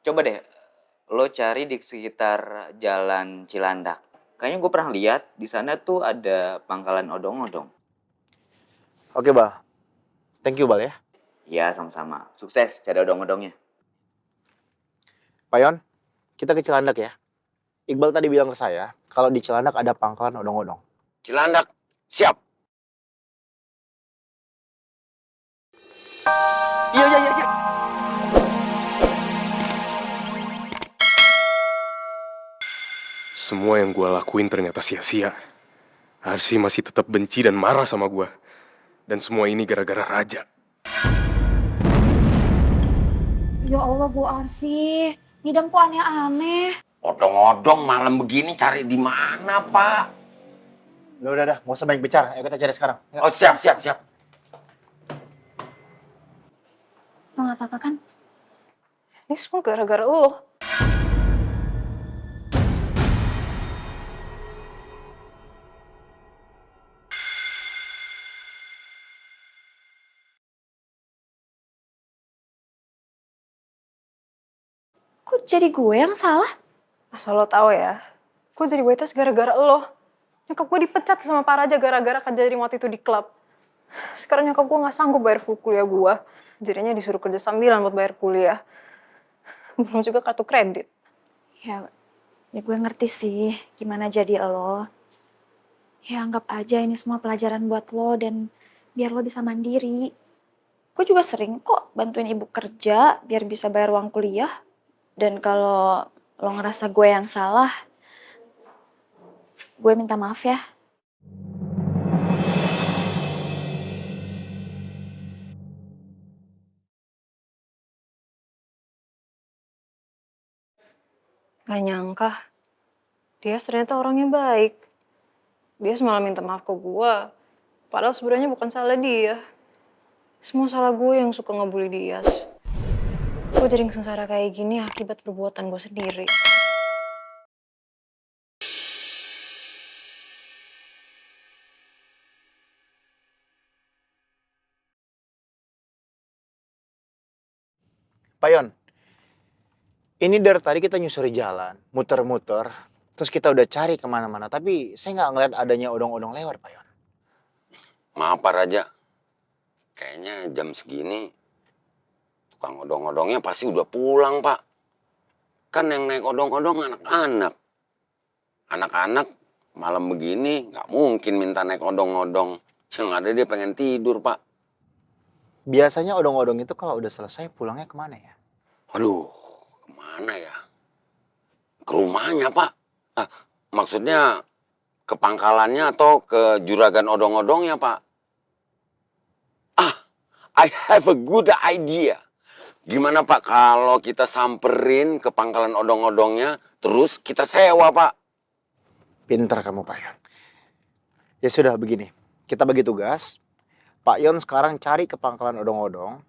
Coba deh, lo cari di sekitar Jalan Cilandak. Kayaknya gue pernah lihat di sana tuh ada pangkalan odong-odong. Oke, Bal. Thank you, Bal ya. Ya, sama-sama. Sukses cari odong-odongnya. Pak Yon, kita ke Cilandak ya. Iqbal tadi bilang ke saya, kalau di Cilandak ada pangkalan odong-odong. Cilandak, siap. Iya. Semua yang gue lakuin ternyata sia-sia. Arsi masih tetap benci dan marah sama gue. Dan semua ini gara-gara Raja. Ya Allah Bu Arsi, ngidam kok aneh-aneh. Odong-odong malam begini cari di mana, Pak? Udah, nggak usah banyak bicara. Ayo kita cari sekarang. Ya. Oh, siap. Lo gak apa-apa kan? Ini semua gara-gara lo. Kok jadi gue yang salah? Asal lo tahu ya, gue jadi waitress gara-gara lo. Nyokap gue dipecat sama Pak Raja gara-gara kejadian waktu itu di klub. Sekarang nyokap gue gak sanggup bayar full kuliah gue. Jadinya disuruh kerja sambilan buat bayar kuliah. Belum juga kartu kredit. Ya gue ngerti sih gimana jadi lo. Ya anggap aja ini semua pelajaran buat lo dan biar lo bisa mandiri. Gue juga sering kok bantuin ibu kerja biar bisa bayar uang kuliah. Dan kalau lo ngerasa gue yang salah, gue minta maaf ya. Gak nyangka, dia ternyata orangnya baik. Dia semalam minta maaf ke gue, padahal sebenarnya bukan salah dia. Semua salah gue yang suka ngebully dia. Gue jadi sengsara kayak gini akibat perbuatan gue sendiri. Pak Yon, ini dari tadi kita nyusuri jalan, muter-muter, terus kita udah cari kemana-mana, tapi saya nggak ngeliat adanya odong-odong lewat, Pak Yon. Maaf, Pak Raja. Kayaknya jam segini tukang odong-odongnya pasti udah pulang, Pak. Kan yang naik odong-odong anak-anak. Anak-anak malam begini nggak mungkin minta naik odong-odong. Yang ada dia pengen tidur, Pak. Biasanya odong-odong itu kalau udah selesai pulangnya kemana ya? Aduh, kemana ya? Ke rumahnya, Pak. Maksudnya ke pangkalannya atau ke juragan odong-odongnya, Pak. I have a good idea. Gimana, Pak, kalau kita samperin ke pangkalan odong-odongnya, terus kita sewa, Pak? Pinter kamu, Pak Yon. Ya sudah, begini. Kita bagi tugas. Pak Yon sekarang cari ke pangkalan odong-odong.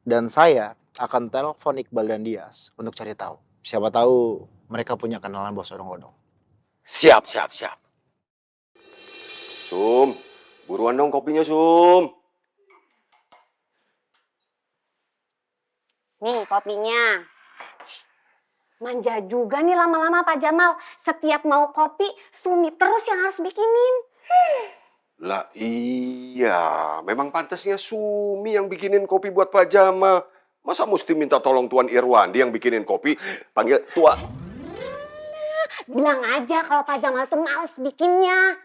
Dan saya akan telepon Iqbal dan Dias untuk cari tahu. Siapa tahu mereka punya kenalan bos odong-odong. Siap. Sum, buruan dong kopinya, Sum. Nih kopinya. Manja juga nih lama-lama Pak Jamal. Setiap mau kopi, Sumi terus yang harus bikinin. Lah iya, memang pantasnya Sumi yang bikinin kopi buat Pak Jamal. Masa mesti minta tolong Tuan Irwandi yang bikinin kopi? Panggil Tua. Bilang aja kalau Pak Jamal tuh males bikinnya.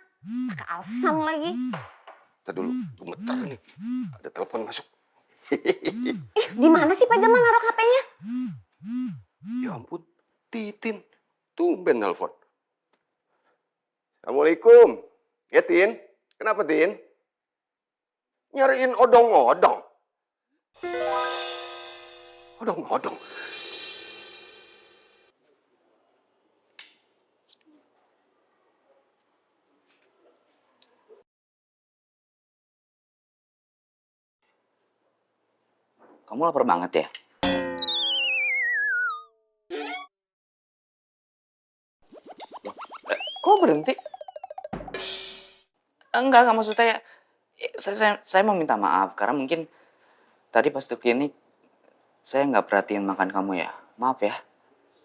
Pakai alasan lagi. Ntar dulu, gemeter nih. Ada telepon masuk. Di mana sih Pak Jamal naruh HP-nya? Ya ampun, Titin. Tumben nelfon. Assalamualaikum. Ya, Tin? Kenapa, Tin? Nyariin odong-odong. Odong-odong. Kamu lapar banget ya? Kok berhenti? Enggak maksud saya mau minta maaf karena mungkin tadi pas di klinik saya nggak perhatiin makan kamu ya. Maaf ya.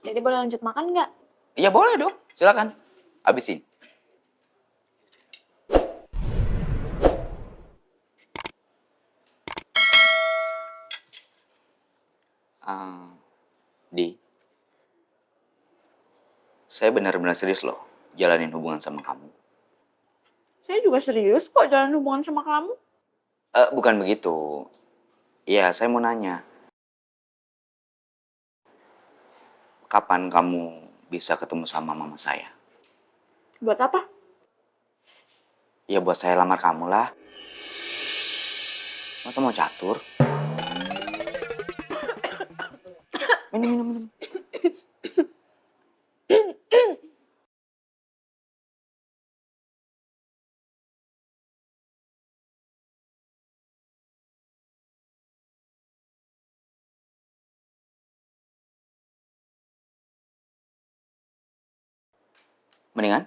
Jadi boleh lanjut makan nggak? Iya boleh dong, silakan. Habisin. Ah, Di, saya benar-benar serius loh jalanin hubungan sama kamu. Saya juga serius kok jalan hubungan sama kamu. Bukan begitu. Iya, saya mau nanya. Kapan kamu bisa ketemu sama mama saya? Buat apa? Ya buat saya lamar kamu lah. Masa mau catur? Minum, minum, minum. Mendingan?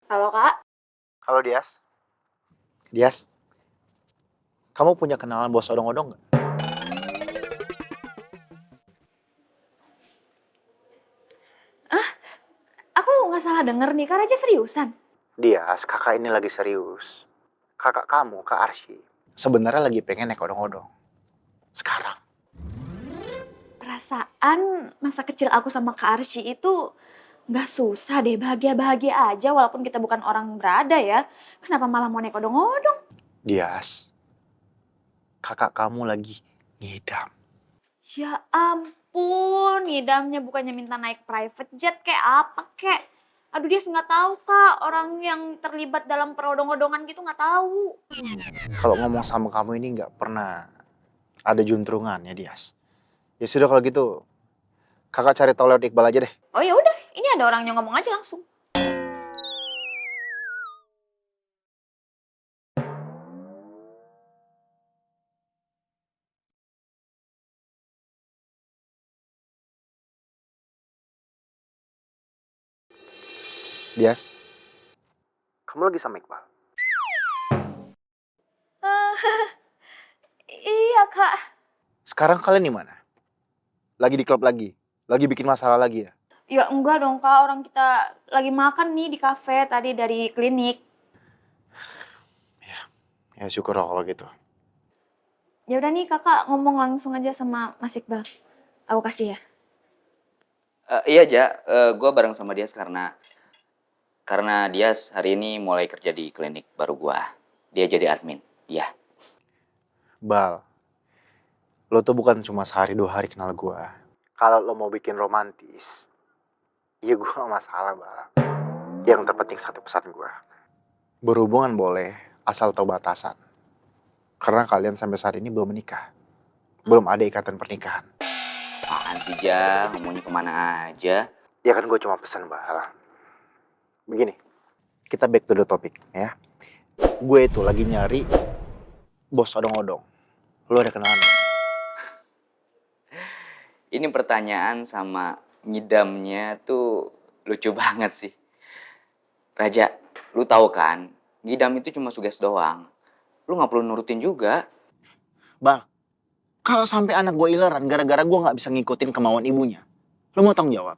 Halo kak. Halo Dias. Dias, kamu punya kenalan bos odong-odong nggak? Aku nggak salah denger nih, Kak Raja seriusan. Dias, kakak ini lagi serius. Kakak kamu, Kak Arsy, sebenarnya lagi pengen naik odong-odong. Sekarang. Perasaan masa kecil aku sama Kak Arsy itu nggak susah deh, bahagia-bahagia aja walaupun kita bukan orang berada ya. Kenapa malah mau naik odong-odong? Dias, kakak kamu lagi ngidam. Ya ampun, ngidamnya bukannya minta naik private jet kayak apa kek. Aduh dia nggak tahu kak, orang yang terlibat dalam perodong-odongan gitu nggak tahu. Kalau ngomong sama kamu ini nggak pernah ada juntrungan ya Dias. Ya sudah kalau gitu, kakak cari tahu lewat Iqbal aja deh. Oh ya udah, ini ada orangnya ngomong aja langsung. Dias, kamu lagi sama Iqbal? Iya kak. Sekarang kalian di mana? Lagi di klub lagi? Lagi bikin masalah lagi ya? Ya enggak dong kak, orang kita lagi makan nih di kafe tadi dari klinik. Ya syukur kalau gitu. Ya udah nih kakak ngomong langsung aja sama Mas Iqbal. Aku kasih ya. Iya, Ja. Gue bareng sama Dias karena Dias hari ini mulai kerja di klinik baru gua. Dia jadi admin. Iya. Bal, lo tuh bukan cuma sehari 2 hari kenal gua. Kalau lo mau bikin romantis, ya gua gak masalah, Bal. Yang terpenting satu pesan gua. Berhubungan boleh, asal tahu batasan. Karena kalian sampai saat ini belum menikah. Belum ada ikatan pernikahan. Apaan sih, Ja? Ngomongnya kemana aja? Ya kan gue cuma pesan, Bal. Begini, kita back to the topic ya. Gue itu lagi nyari bos odong-odong. Lo ada kenalan gak? Ini pertanyaan sama ngidamnya tuh lucu banget sih. Raja, lu tahu kan, ngidam itu cuma suges doang. Lu nggak perlu nurutin juga. Bal, kalau sampai anak gue ileran gara-gara gue nggak bisa ngikutin kemauan ibunya, lo mau tanggung jawab?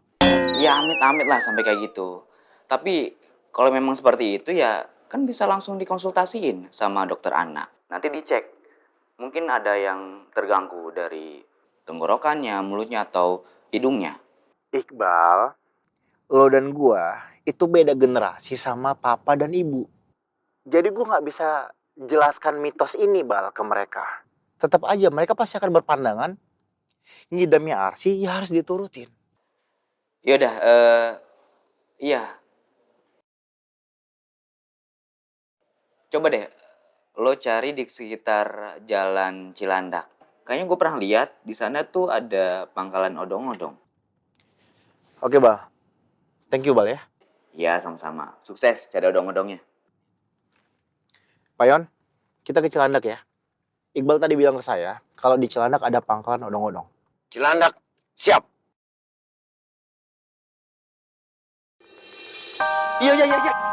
Ya amit-amit lah sampai kayak gitu. Tapi kalau memang seperti itu ya kan bisa langsung dikonsultasiin sama dokter anak. Nanti dicek. Mungkin ada yang terganggu dari tenggorokannya, mulutnya, atau hidungnya. Iqbal, lo dan gue itu beda generasi sama papa dan ibu. Jadi gue nggak bisa jelaskan mitos ini, Bal, ke mereka. Tetap aja mereka pasti akan berpandangan ngidamnya Arsy ya harus diturutin. Yaudah, iya. Coba deh, lo cari di sekitar Jalan Cilandak. Kayaknya gue pernah lihat di sana tuh ada pangkalan odong-odong. Oke, Bal. Thank you, Bal ya. Iya, sama-sama. Sukses cari odong-odongnya. Pak Yon, kita ke Cilandak ya. Iqbal tadi bilang ke saya kalau di Cilandak ada pangkalan odong-odong. Cilandak, siap. Iya, iya, iya, iya.